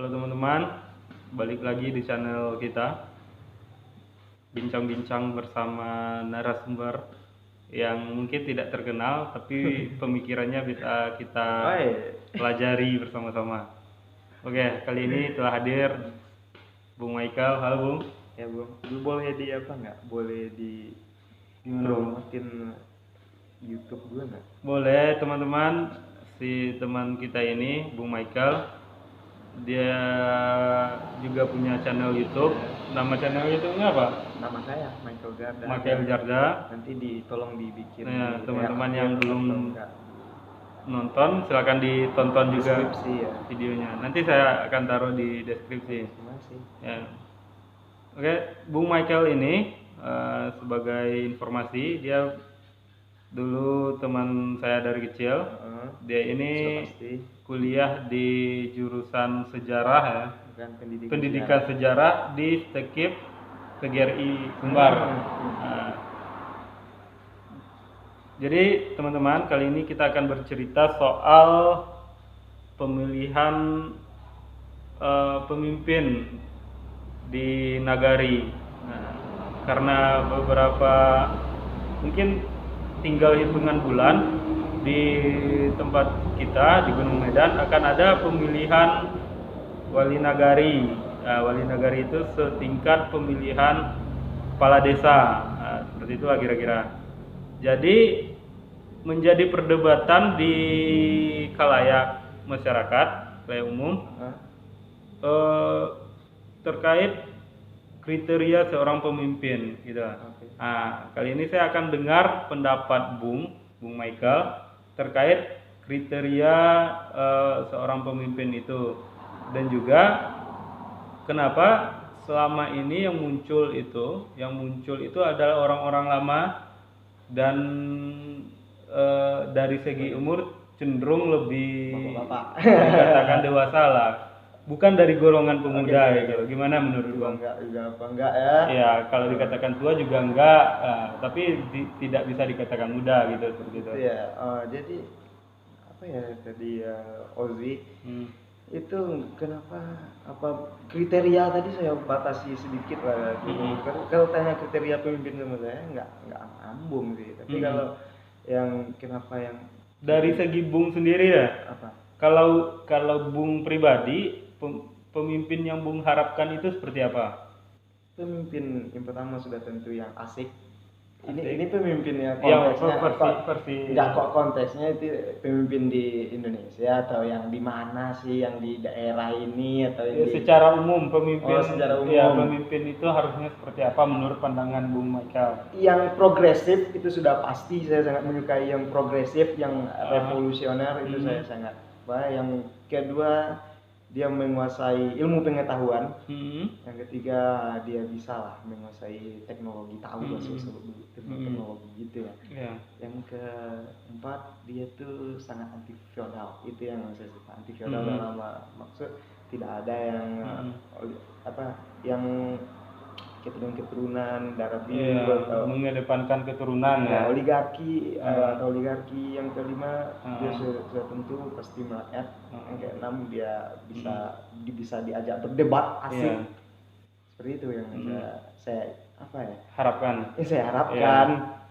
Halo teman-teman, balik lagi di channel kita, bincang-bincang bersama narasumber yang mungkin tidak terkenal, tapi pemikirannya bisa kita pelajari bersama-sama. Oke, kali ini telah hadir Bung Michael. Halo Bung. Ya Bung, boleh di apa nggak? Boleh di Gimana Bung? promotin YouTube gue nggak? Boleh teman-teman, si teman kita ini Bung Michael, dia juga punya channel YouTube. Nama channel YouTube-nya apa? Nama saya Michael Garda. Michael Jarda. Nanti tolong dibikin. Nah, di teman-teman yang atau belum enggak. nonton silakan ditonton juga Deskripsi ya. videonya. Nanti saya akan taruh di deskripsi. Terima kasih. Ya. Oke, Bung Michael ini sebagai informasi, dia dulu teman saya dari kecil. Dia ini Sudah pasti. kuliah di jurusan sejarah ya. Bukan Pendidikan sejarah di Stekip PGRI Sumbar. Nah, jadi teman-teman, kali ini kita akan bercerita soal pemilihan pemimpin di Nagari. Nah, karena beberapa mungkin tinggal hitungan bulan di tempat kita di Gunung Medan akan ada pemilihan wali nagari. Nah, wali nagari itu setingkat pemilihan kepala desa. Nah, seperti itulah kira-kira. Jadi menjadi perdebatan di khalayak masyarakat, khalayak umum, terkait kriteria seorang pemimpin, gitu. Nah, kali ini saya akan dengar pendapat Bung Michael terkait kriteria seorang pemimpin itu, dan juga kenapa selama ini yang muncul itu adalah orang-orang lama dan dari segi umur cenderung lebih dikatakan dewasa lah, bukan dari golongan pemuda gitu. Gimana menurut Bang? Enggak ya? Ya, kalau dikatakan tua juga enggak, tapi tidak bisa dikatakan muda gitu, seperti itu. Iya, jadi apa ya tadi Ozi itu kenapa kriteria tadi saya batasi sedikit lah gitu. Kalau tanya kriteria pemimpin sama saya nggak ambung sih, tapi kalau yang kenapa yang dari segi Bung sendiri ya, apa? Kalau Bung pribadi, pemimpin yang Bung harapkan itu seperti apa? Pemimpin yang pertama sudah tentu yang asik. Ini pemimpinnya Yang konteksnya versi enggak kok konteksnya itu pemimpin di Indonesia atau yang di mana sih, yang di daerah ini atau yang secara umum pemimpin. Secara umum. Ya, pemimpin itu harusnya seperti apa menurut pandangan Bung Michael? Yang progresif itu sudah pasti, saya sangat menyukai yang progresif, yang revolusioner itu saya sangat. Yang kedua dia menguasai ilmu pengetahuan. Yang ketiga dia bisa lah menguasai teknologi, tahu teknologi gitu ya. Yang keempat dia tuh sangat anti feodal, itu yang saya suka. Anti feodal dalam maksud tidak ada yang yang keturunan darah biru atau mengedepankan keturunan ya. Oligarki atau oligarki. Yang kelima dia sudah tentu pasti merakyat. Yang keenam dia bisa diajak berdebat asik. Seperti itu yang saya harapkan. Saya harapkan.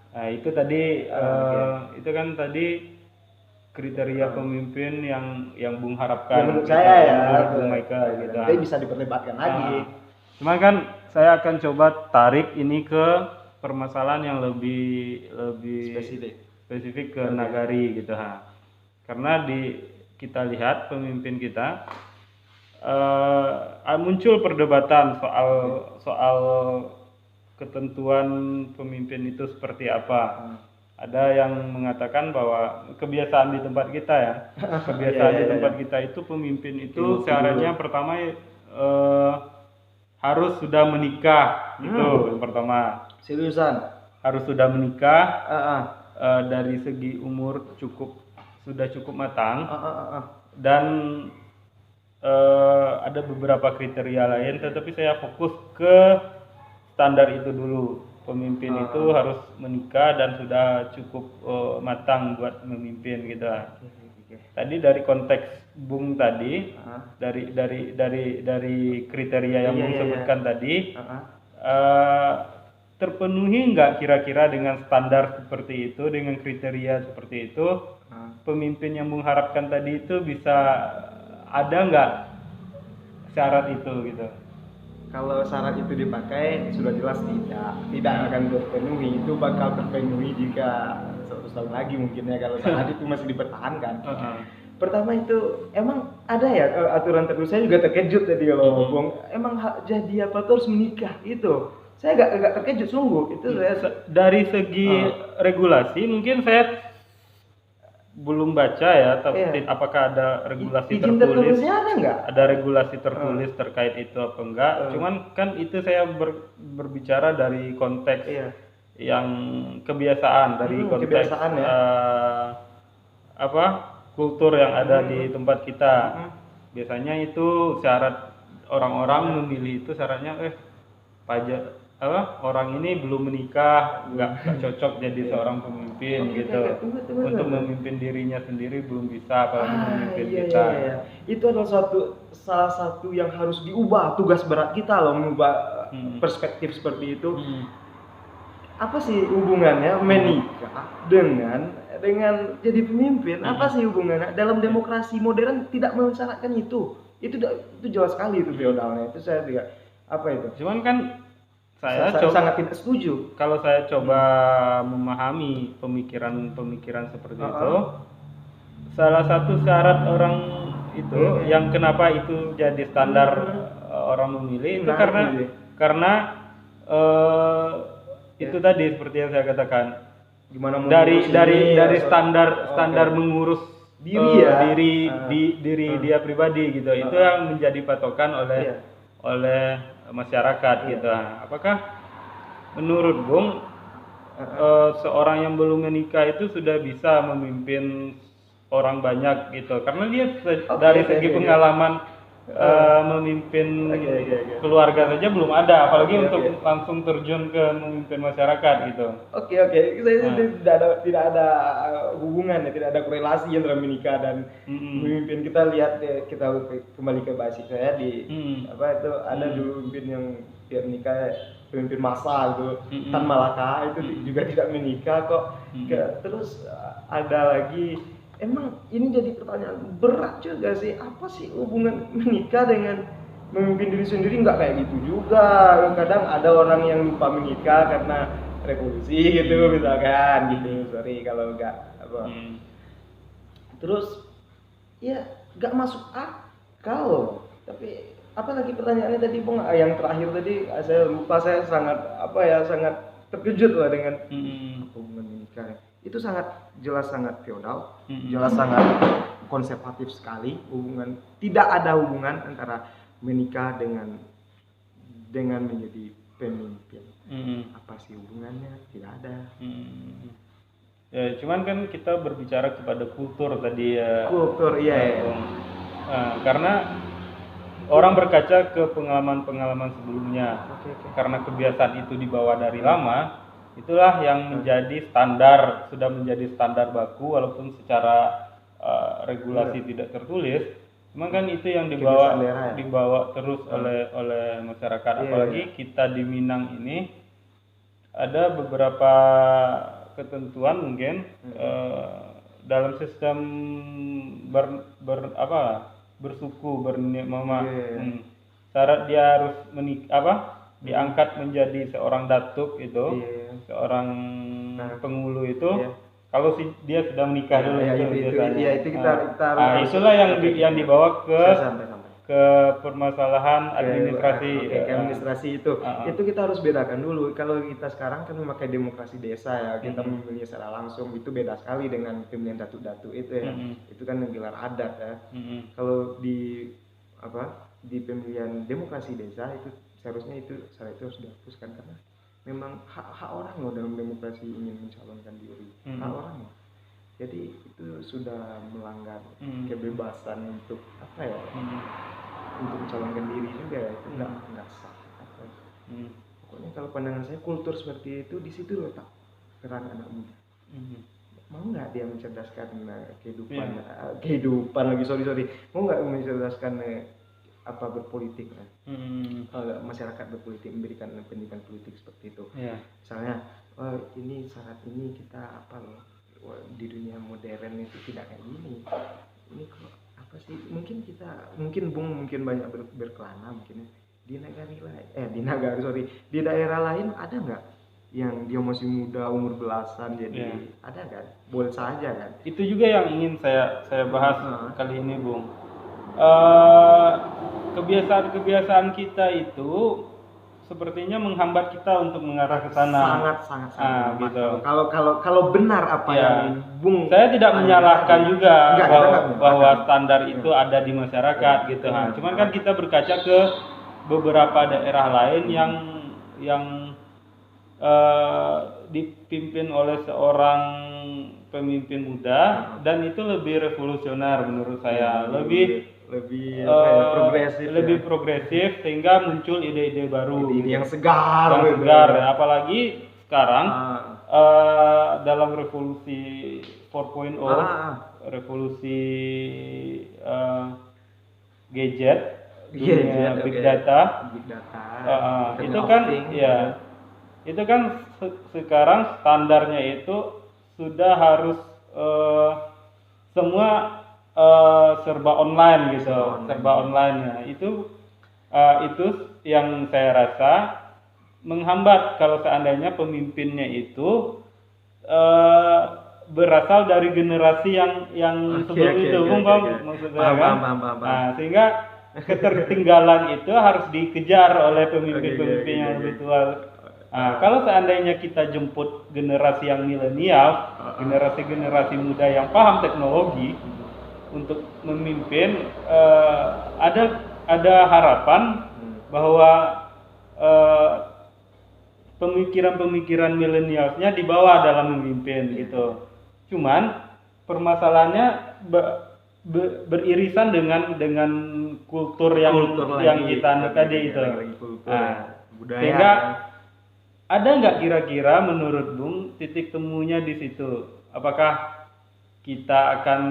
Nah, itu tadi itu kan tadi kriteria pemimpin yang Bung harapkan. Menurut saya ya, Bung Michael gitu. Tapi bisa diperdebatkan lagi. Cuman kan saya akan coba tarik ini ke permasalahan yang lebih spesifik ke nagari gitu ha. Karena kita lihat pemimpin kita muncul perdebatan soal ketentuan pemimpin itu seperti apa. Ada yang mengatakan bahwa kebiasaan di tempat kita ya, di tempat kita itu pemimpin itu syaratnya pertama harus sudah menikah. Itu yang pertama. Seriusan? Harus sudah menikah. Dari segi umur sudah cukup matang. Dan ada beberapa kriteria lain, tetapi saya fokus ke standar itu dulu. Pemimpin itu harus menikah dan sudah cukup matang buat memimpin gitu. Tadi dari konteks Bung tadi, dari kriteria yang Bung sebutkan tadi, terpenuhi nggak kira-kira dengan standar seperti itu, dengan kriteria seperti itu, pemimpin yang Bung harapkan tadi itu bisa ada nggak syarat itu gitu? Kalau syarat itu dipakai sudah jelas tidak akan terpenuhi. Itu bakal terpenuhi jika 100 tahun lagi mungkin ya, kalau syarat itu masih dipertahankan. Pertama itu emang ada ya aturan tertentu. Saya juga terkejut tadi kalau Bung. Emang jadi apa tuh harus menikah itu. Saya agak terkejut sungguh. Itu saya dari segi regulasi mungkin saya belum baca ya, tapi apakah ada regulasi tertulis? Ada nggak? Ada regulasi tertulis terkait itu apa enggak? Cuman kan itu saya berbicara dari konteks yang kebiasaan, dari konteks kultur yang ada di tempat kita. Biasanya itu syarat orang-orang memilih itu syaratnya pajak orang ini belum menikah, nggak cocok jadi seorang pemimpin gitu. Untuk memimpin dirinya sendiri belum bisa, apalagi memimpin kita. Itu adalah salah satu yang harus diubah, tugas berat kita loh, mengubah perspektif seperti itu. Apa sih hubungannya menikah dengan jadi pemimpin? Apa sih hubungannya? Dalam demokrasi modern tidak mensyaratkan itu. Itu jelas sekali itu feodalnya. Itu saya tidak Cuman kan saya sangat tidak setuju. Kalau saya coba memahami pemikiran seperti itu, salah satu syarat orang itu yang kenapa itu jadi standar orang memilih itu karena itu tadi seperti yang saya katakan, gimana dari standar mengurus diri dia pribadi gitu. Itu yang menjadi patokan oleh masyarakat gitu. Apakah menurut Bung seorang yang belum menikah itu sudah bisa memimpin orang banyak gitu? Karena dia dari segi pengalaman memimpin keluarga saja belum ada, apalagi untuk langsung terjun ke memimpin masyarakat gitu. Saya tidak ada hubungan ya, tidak ada korelasi antara menikah dan memimpin. Kita lihat kita kembali ke basic saya ada dulu pemimpin yang dia menikah, pemimpin masa itu Tan Malaka itu juga tidak menikah kok. Terus ada lagi, emang ini jadi pertanyaan berat juga sih, apa sih hubungan menikah dengan memimpin diri sendiri? Nggak kayak gitu juga. Kadang ada orang yang lupa menikah karena revolusi gitu misalkan gitu. Sorry kalau nggak Terus ya nggak masuk akal. Tapi apalagi pertanyaannya tadi Bung, yang terakhir tadi saya lupa. Saya sangat terkejut lah dengan hubungan menikah. Itu sangat feodal, jelas sangat konservatif sekali hubungan. Tidak ada hubungan antara menikah dengan menjadi pemimpin. Apa sih hubungannya? Tidak ada. Ya, cuman kan kita berbicara kepada kultur tadi ya. Kultur, karena orang berkaca ke pengalaman-pengalaman sebelumnya. Karena kebiasaan itu dibawa dari lama, itulah yang menjadi sudah menjadi standar baku, walaupun secara regulasi tidak tertulis. Memang kan itu yang dibawa terus oleh masyarakat. Apalagi kita di Minang ini ada beberapa ketentuan mungkin dalam sistem bersuku syarat dia harus diangkat menjadi seorang datuk itu, seorang pengulu itu, kalau dia sudah menikah dulu itulah yang dibawa ke permasalahan administrasi itu kita harus bedakan dulu. Kalau kita sekarang kan memakai demokrasi desa ya, kita memilih secara langsung, itu beda sekali dengan pemilihan datuk-datuk itu ya. Itu kan gelar adat ya. Kalau di pemilihan demokrasi desa itu seharusnya syarat itu harus dihapuskan, karena memang hak orang loh dalam demokrasi ingin mencalonkan diri, hak orang loh. Jadi itu sudah melanggar kebebasan untuk untuk mencalonkan diri juga, itu nggak sah. Pokoknya kalau pandangan saya kultur seperti itu di situ letak peran anak muda. mau nggak dia mencerdaskan kehidupan lagi mau nggak mencerdaskan apa berpolitik kan? Masyarakat berpolitik, memberikan pendidikan politik seperti itu. Misalnya ini syarat ini kita apa loh di dunia modern itu tidak kayak gini. Ini kok apa sih? Mungkin banyak berkelana mungkin di daerah lain ada nggak yang dia masih muda umur belasan jadi ada kan? Boleh saja kan? Itu juga yang ingin saya bahas kali ini, Bung. Kebiasaan kita itu sepertinya menghambat kita untuk mengarah ke sana. Sangat gitu. Kalau benar apa yang Bung, saya tidak menyalahkan juga bahwa standar itu ada di masyarakat gitu. Cuman kan kita berkaca ke beberapa daerah lain yang dipimpin oleh seorang pemimpin muda dan itu lebih revolusioner menurut saya, lebih progresif sehingga muncul ide-ide baru, ide yang segar, apalagi sekarang dalam revolusi 4.0, revolusi gadget, big data, itu kan itu kan sekarang standarnya itu sudah harus semua serba online gitu, serba online ya. Itu yang saya rasa menghambat kalau seandainya pemimpinnya itu berasal dari generasi yang sebelum itu, maksud saya kan? Nah, sehingga ketertinggalan itu harus dikejar oleh pemimpin-pemimpin yang lebih tua. Nah, kalau seandainya kita jemput generasi yang milenial, generasi muda yang paham teknologi untuk memimpin, ada harapan bahwa pemikiran milenialnya dibawa dalam memimpin gitu. Cuman permasalahannya beririsan dengan kultur yang kita anut tadi itu. Sehingga ada nggak kira-kira menurut Bung titik temunya di situ? Apakah kita akan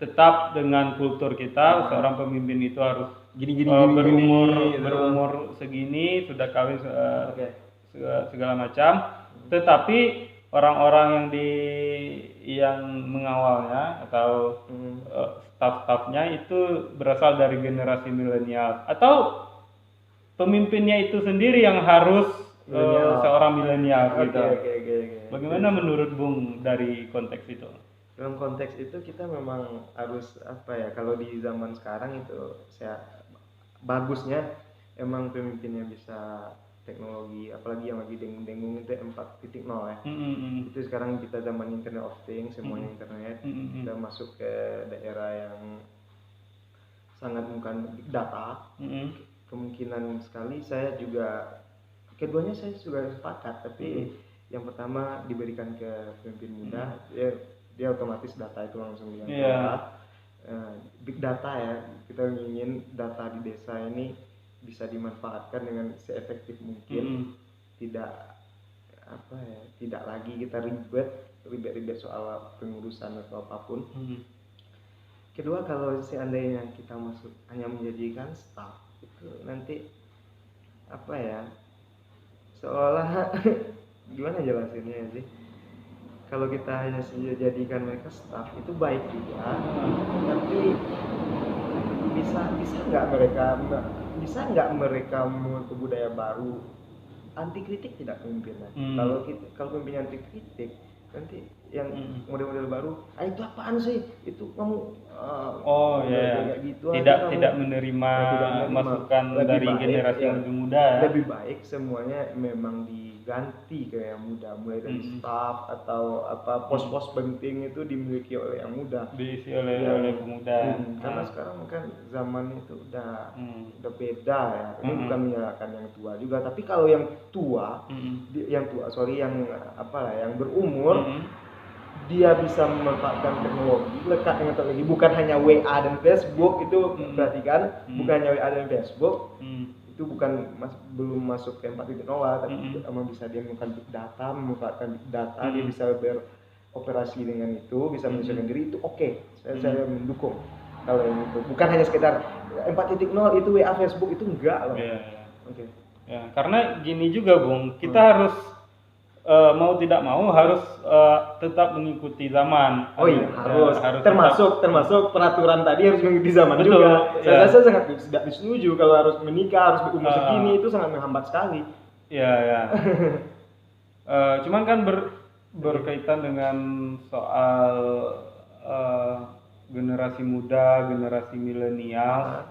tetap dengan kultur kita, seorang pemimpin itu harus berumur segini, sudah kawin segala macam, tetapi orang-orang yang mengawalnya atau staff-staffnya itu berasal dari generasi milenial, atau pemimpinnya itu sendiri yang harus seorang milenial gitu. Bagaimana menurut Bung dari konteks itu? Dalam konteks itu kita memang harus kalau di zaman sekarang itu bagusnya emang pemimpinnya bisa teknologi, apalagi yang lagi dengung-dengung itu 4.0 ya. Itu sekarang kita zaman Internet of Things, semuanya internet. Kita masuk ke daerah yang sangat bukan big data. Kemungkinan sekali keduanya saya juga sepakat, tapi yang pertama diberikan ke pemimpin muda, dia otomatis data itu langsung big data ya, kita ingin data di desa ini bisa dimanfaatkan dengan seefektif mungkin, tidak lagi kita ribet soal pengurusan atau apapun. Kedua, kalau seandainya kita masuk hanya menjadikan staff, itu nanti seolah gimana jelasinnya sih, kalau kita hanya jadikan mereka staff itu baik juga, tapi bisa nggak mereka membuat budaya baru anti kritik tidak pemimpinnya? Kalau pemimpin anti kritik, nanti yang model-model baru, itu apaan sih? Itu kamu kayak gitu tidak menerima masukan dari generasi yang lebih muda ya. Lebih baik semuanya memang diganti ke yang muda, mulai dari staff atau pos-pos penting itu dimiliki oleh yang muda, diisi oleh pemuda. Karena sekarang kan zaman itu udah beda ya. Ini bukan menyalahkan yang tua juga, tapi kalau yang tua, yang berumur, dia bisa memanfaatkan teknologi, lekat dengan teknologi, bukan hanya WA dan Facebook itu, perhatikan, bukan hanya WA dan Facebook, itu bukan belum masuk ke 4.0 tapi emang bisa dia memanfaatkan big data, dia bisa beroperasi dengan itu, bisa menyesuaikan diri, itu oke. Saya mendukung kalau yang itu. Bukan hanya sekedar 4.0 itu WA Facebook, itu enggak loh. Oke. Ya, karena gini juga Bung, kita harus mau tidak mau harus tetap mengikuti zaman. Oh iya, harus termasuk peraturan tadi harus mengikuti zaman. Betul, juga. Saya sangat tidak setuju kalau harus menikah harus berumur segini, itu sangat menghambat sekali. Iya. Cuman kan berkaitan dengan soal generasi muda, generasi milenial.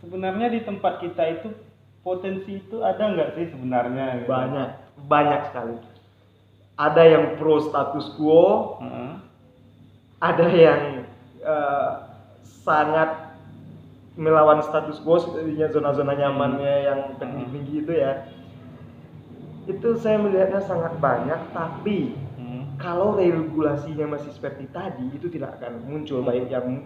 Sebenarnya di tempat kita itu potensi itu ada nggak sih sebenarnya? Gitu? Banyak sekali. Ada yang pro status quo, ada yang sangat melawan status quo, sepertinya zona-zona nyamannya yang tinggi itu ya. Itu saya melihatnya sangat banyak, tapi kalau regulasinya masih seperti tadi, itu tidak akan muncul, baik yang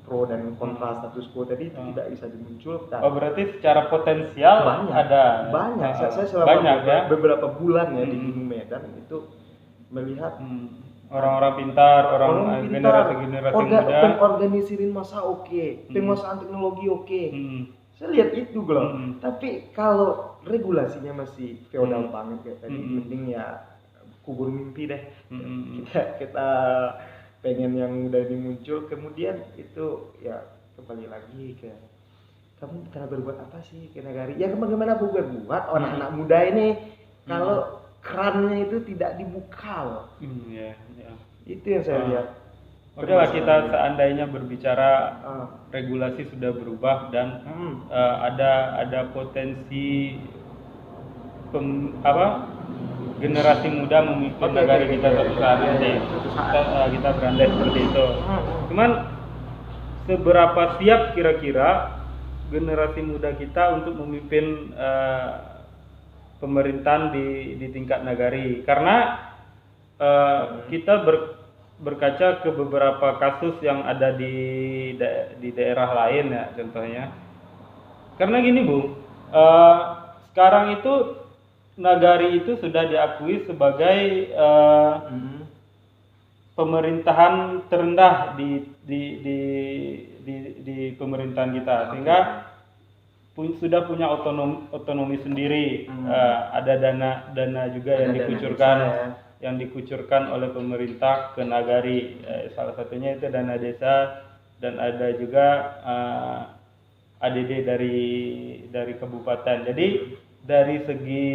pro dan kontra status quo tadi itu tidak bisa dimunculkan. Oh, berarti secara potensial ada banyak. Saya selama beberapa bulan ya di Gunung Medan itu melihat orang-orang pintar, generasi muda pengorganisirin masa penguasaan teknologi saya lihat itu belum. Tapi kalau regulasinya masih feodal banget kayak tadi, mending ya kubur mimpi deh. Kita pengen yang udah muncul, kemudian itu ya kembali lagi ke kamu pernah berbuat apa sih ke nagari? Ya bagaimana aku berbuat anak-anak muda ini kalau kerannya itu tidak dibuka loh. Itu yang saya lihat. Oke lah, kita seandainya berbicara regulasi sudah berubah dan ada potensi generasi muda memimpin negara kita suatu saat nanti. Kita berandai seperti itu. Cuman seberapa siap kira-kira generasi muda kita untuk memimpin pemerintahan di tingkat nagari? Karena kita berkaca ke beberapa kasus yang ada di daerah lain ya, contohnya. Karena gini Bung, sekarang itu nagari itu sudah diakui sebagai pemerintahan terendah di pemerintahan kita, sehingga sudah punya otonomi sendiri. Ada dana juga yang dikucurkan oleh pemerintah ke nagari. Salah satunya itu dana desa, dan ada juga ADD dari kabupaten. Jadi dari segi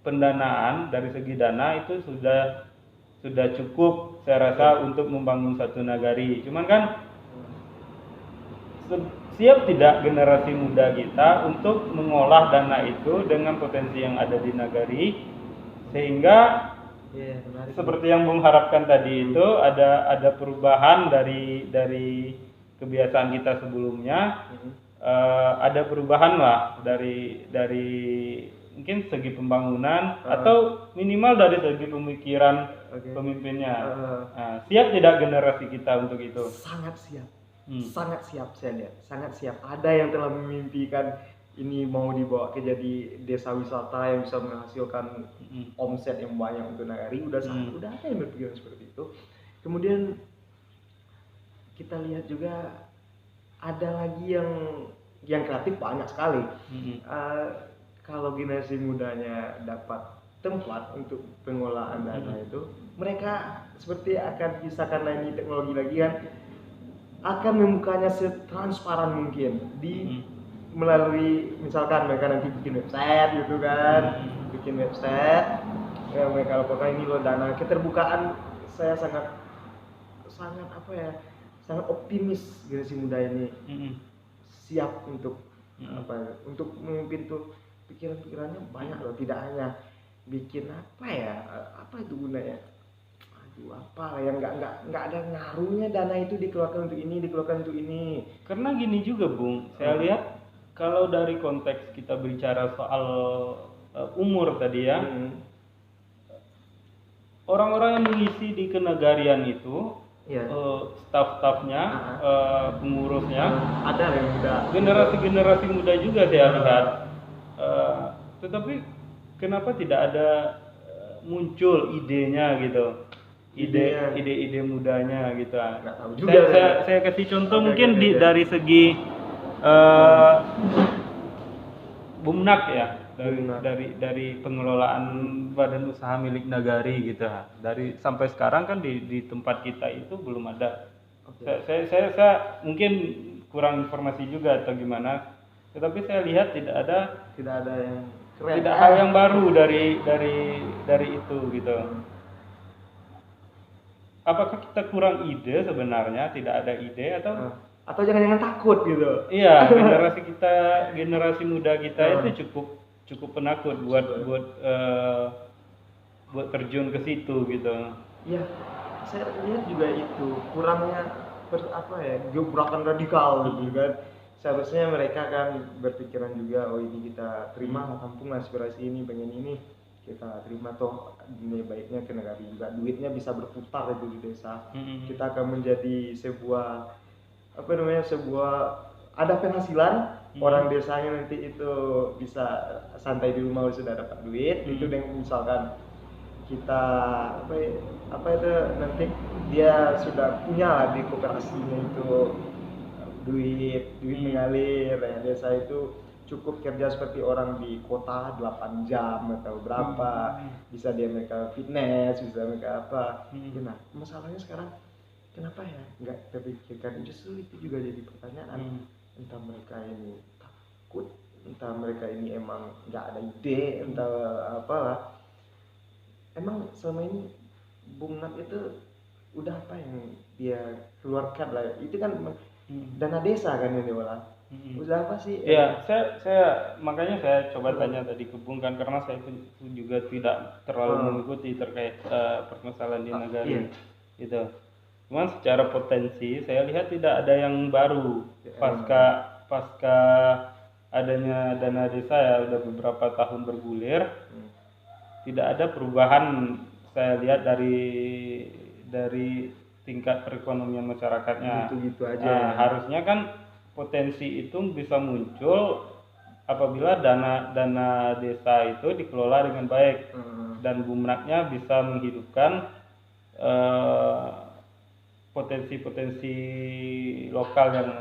pendanaan, dari segi dana itu sudah cukup saya rasa untuk membangun satu nagari. Cuman kan siap tidak generasi muda kita untuk mengolah dana itu dengan potensi yang ada di nagari, sehingga seperti yang Bung harapkan tadi itu ada perubahan dari kebiasaan kita sebelumnya. Ada perubahan lah dari mungkin segi pembangunan atau minimal dari segi pemikiran pemimpinnya. Siap tidak generasi kita untuk itu? Sangat siap. Sangat siap, saya lihat. Sangat siap. Ada yang telah memimpikan ini mau dibawa ke jadi desa wisata yang bisa menghasilkan omset yang banyak untuk nagari. Udah ada yang berpikiran seperti itu. Kemudian kita lihat juga ada lagi yang kreatif banyak sekali. Kalau generasi mudanya dapat tempat untuk pengolahan dana itu, mereka seperti akan bisa, karena ini teknologi lagi kan, akan membukanya setransparan mungkin melalui misalkan mereka nanti bikin website gitu kan, ya mereka laporkan ini loh dana, keterbukaan. Saya sangat sangat optimis generasi muda ini siap untuk untuk memimpin tuh. Pikiran-pikirannya banyak loh, tidak hanya bikin apa itu gunanya, yang nggak ada ngaruhnya, dana itu dikeluarkan untuk ini. Karena gini juga Bung, saya lihat kalau dari konteks kita bicara soal umur tadi ya, orang-orang yang mengisi di kenagarian itu Staf-stafnya, pengurusnya, ada yang muda, generasi muda juga saya lihat. Tetapi kenapa tidak ada muncul idenya gitu, ide mudanya gitu. Saya kasih contoh mungkin dari segi Bumnak ya, dari pengelolaan badan usaha milik Nagari gitu. Dari sampai sekarang kan di tempat kita itu belum ada. Saya mungkin kurang informasi juga atau gimana, tetapi saya lihat tidak ada yang keren, tidak hal yang baru dari itu gitu. Apakah kita kurang ide sebenarnya, tidak ada ide atau jangan-jangan takut gitu? Iya, generasi muda kita itu cukup penakut buat terjun ke situ gitu. Iya, saya lihat juga itu kurangnya gebrakan radikal gitu kan. Seharusnya mereka kan berpikiran juga, oh ini kita terima, tampung aspirasi ini, pengen ini kita terima, toh ini baiknya ke negara juga, duitnya bisa berputar itu di desa. Kita akan menjadi sebuah ada penghasilan, orang desanya nanti itu bisa santai di rumah sudah dapat duit. Itu dengan misalkan kita itu nanti dia sudah punya lah di kooperasinya itu duit mengalir ya. Desa itu cukup kerja seperti orang di kota 8 jam atau berapa, bisa dia mereka fitness, bisa mereka apa. Nah masalahnya sekarang kenapa ya nggak terpikirkan, justru itu juga jadi pertanyaan. Entah mereka ini takut, entah mereka ini emang nggak ada ide, entah apalah. Emang selama ini Bumnak itu udah apa yang dia keluarkan lah, itu kan dana desa kan ini malah. Udah apa sih? Iya, saya makanya saya coba tanya tadi ke Bung kan, karena saya juga tidak terlalu mengikuti terkait permasalahan di Nagari gitu. Cuman secara potensi saya lihat tidak ada yang baru pasca adanya dana desa ya udah beberapa tahun bergulir. Tidak ada perubahan saya lihat dari tingkat perekonomian masyarakatnya. Gitu aja. Harusnya kan potensi itu bisa muncul apabila dana desa itu dikelola dengan baik dan Bumnaknya bisa menghidupkan potensi-potensi lokal yang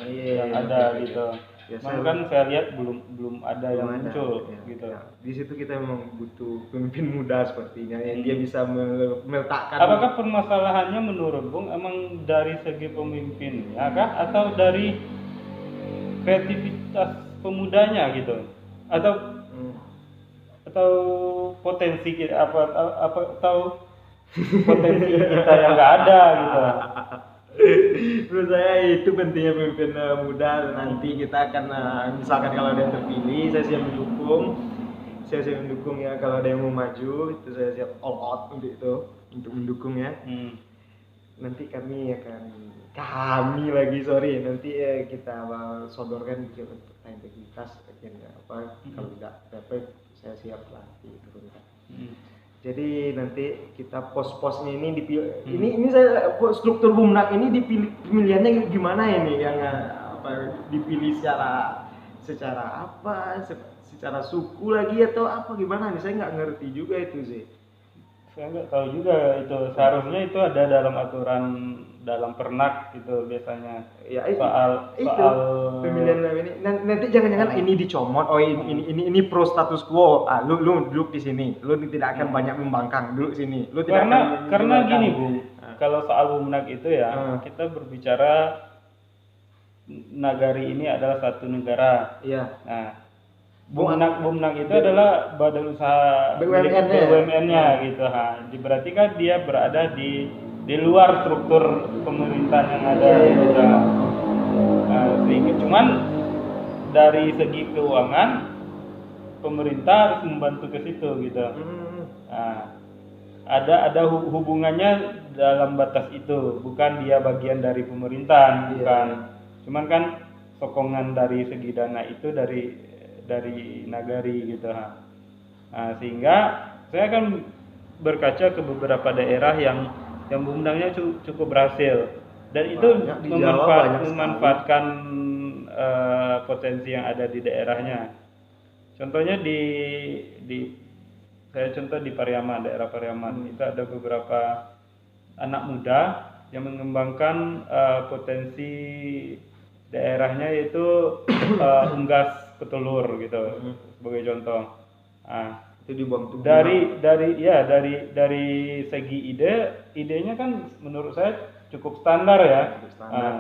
ada gitu. Kan saya lihat belum ada yang muncul gitu. Di situ kita memang butuh pemimpin muda sepertinya yang dia bisa meletakkan. Apakah permasalahannya menurut Bung emang dari segi pemimpinnya kah, atau dari kreativitas pemudanya gitu, atau potensi kita atau potensi kita yang nggak ada gitu? Menurut saya itu pentingnya pemimpin muda. Nanti kita akan misalkan kalau ada yang terpilih, saya siap mendukung ya. Kalau ada yang mau maju itu saya siap all out untuk mendukung ya. Nanti kami nanti kita sodorkan integritas kalau tidak dapat saya siap lah diturunkan. Jadi nanti kita pos-posnya ini dipilih. Ini saya struktur Bumnak ini pemilihannya gimana ini, yang dipilih secara apa? Secara suku lagi atau apa gimana nih? Saya nggak ngerti juga itu sih. Saya nggak tahu juga itu. Seharusnya itu ada dalam aturan dalam pernak itu biasanya. Ya, soal pemilihan ini. Nanti jangan-jangan ini dicomot. Oh ini pro status quo. Lu duduk di sini. Lu tidak akan banyak membangkang. Duduk sini. Lu tidak karena gini Bung. Kalau soal Bumnak itu ya kita berbicara Nagari ini adalah satu negara. Iya. Nah, Bumnak itu adalah badan usaha BUMN-nya gitu. Berarti kan dia berada di luar struktur pemerintahan yang ada gitu. Sehingga cuman dari segi keuangan pemerintah harus membantu ke situ gitu. Ada hubungannya dalam batas itu, bukan dia bagian dari pemerintahan, bukan. Cuman kan sokongan dari segi dana itu dari Nagari gitu. Sehingga saya akan berkaca ke beberapa daerah yang yang Bumdangnya cukup berhasil, dan itu Banyak di Jawa, banyak memanfaatkan potensi yang ada di daerahnya. Contohnya di saya contoh di Pariaman, daerah Pariaman itu ada beberapa anak muda yang mengembangkan potensi daerahnya, yaitu unggas petelur gitu sebagai contoh. Nah, itu dibuang dari segi idenya kan menurut saya cukup standar ya.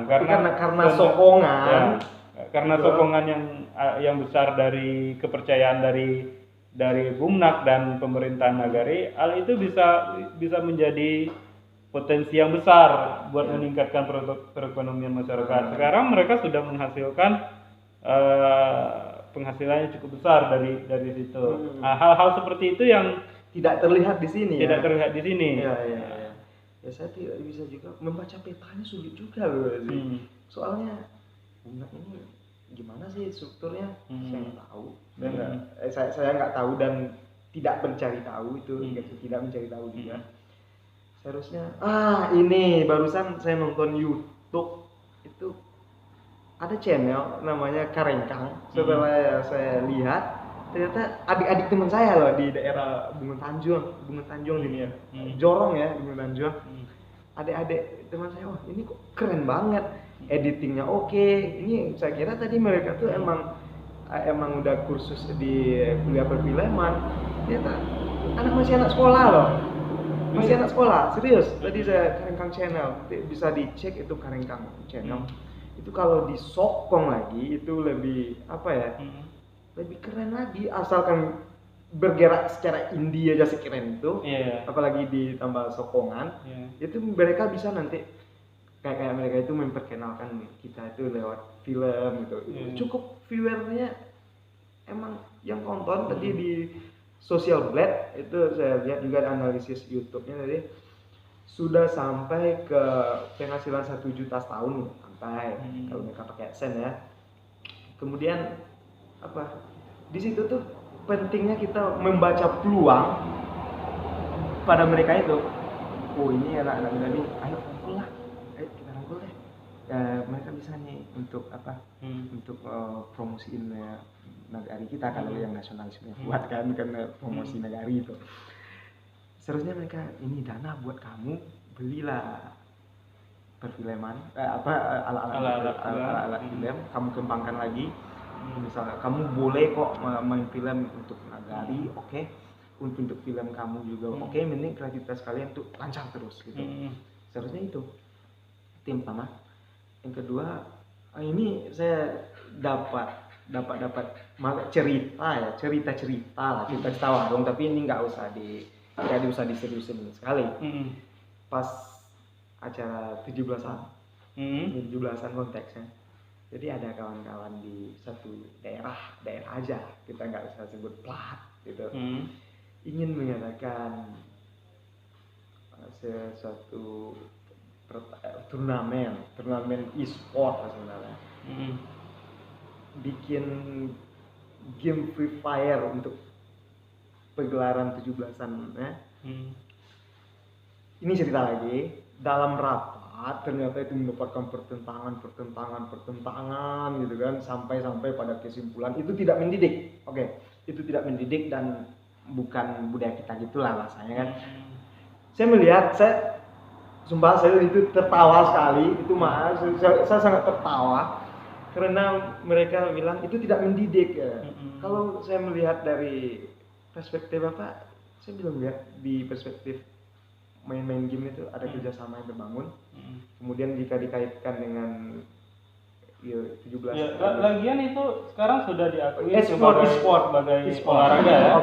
Karena sokongan karena sokongan yang besar dari kepercayaan dari Bumnak dan pemerintahan Nagari, hal itu bisa menjadi potensi yang besar buat meningkatkan perekonomian masyarakat. Sekarang mereka sudah menghasilkan penghasilannya cukup besar dari situ. Nah, hal-hal seperti itu yang tidak terlihat di sini. Terlihat di sini. Ya, saya tidak bisa juga membaca petanya, sulit juga loh sih. Soalnya Bumnak ini gimana sih strukturnya? Saya nggak tahu. Saya nggak tahu dan tidak mencari tahu itu, tidak mencari tahu juga. Seharusnya ini barusan saya nonton YouTube itu ada channel namanya Karengkang. Setelah saya lihat, ternyata adik-adik teman saya loh di daerah Bunga Tanjung ini ya, Jorong ya, Bunga Tanjung. Adik-adik teman saya, wah ini kok keren banget, editingnya oke. Ini saya kira tadi mereka tuh emang udah kursus di kuliah perfilman. Ternyata masih anak sekolah loh. Masih anak sekolah, serius. Tadi saya Karengkang channel, bisa dicek itu Karengkang channel. Itu kalau disokong lagi itu lebih lebih keren lagi, asalkan bergerak secara indie aja sih keren itu. Apalagi ditambah sokongan, itu mereka bisa nanti kayak mereka itu memperkenalkan kita itu lewat film gitu. Cukup viewernya emang yang tonton tadi di Social Blade itu saya lihat juga analisis YouTube-nya tadi sudah sampai ke penghasilan 1 juta setahun sampai kalau mereka pakai AdSense ya. Kemudian di situ tuh pentingnya kita membaca peluang pada mereka itu. Oh ini anak-anak muda nih, ayo kita rangkul deh. Mereka bisa nih untuk untuk promosiin Nagari kita kalau yang nasionalisme kuat kan promosi Nagari itu. Seharusnya mereka ini dana buat kamu, belilah perfilman alat film, kamu kembangkan lagi. Misalnya kamu boleh kok main film untuk Nagari, oke. Untuk film kamu juga oke, mending kreativitas kalian tuh lancar terus gitu. Seharusnya itu yang pertama. Yang kedua, ini saya dapat cerita warung, tapi ini nggak usah diseriusin sekali. Pas acara 17-an konteksnya, jadi ada kawan-kawan di satu daerah aja, kita nggak usah sebut plat gitu, ingin mengadakan sesuatu turnamen e-sport sebenarnya. Bikin game Free Fire untuk pegelaran 17-an ya. Ini cerita lagi, dalam rapat ternyata itu mendapatkan pertentangan gitu kan, sampai pada kesimpulan itu tidak mendidik. Itu tidak mendidik dan bukan budaya kita gitulah rasanya kan. Saya sumpah saya itu tertawa sekali, itu saya sangat tertawa karena mereka bilang itu tidak mendidik ya. Kalau saya melihat dari perspektif saya bilang lihat di perspektif main-main game itu ada kerjasama yang terbangun. Kemudian jika dikaitkan dengan 17 lagian itu sekarang sudah diakui sebagai olahraga ya.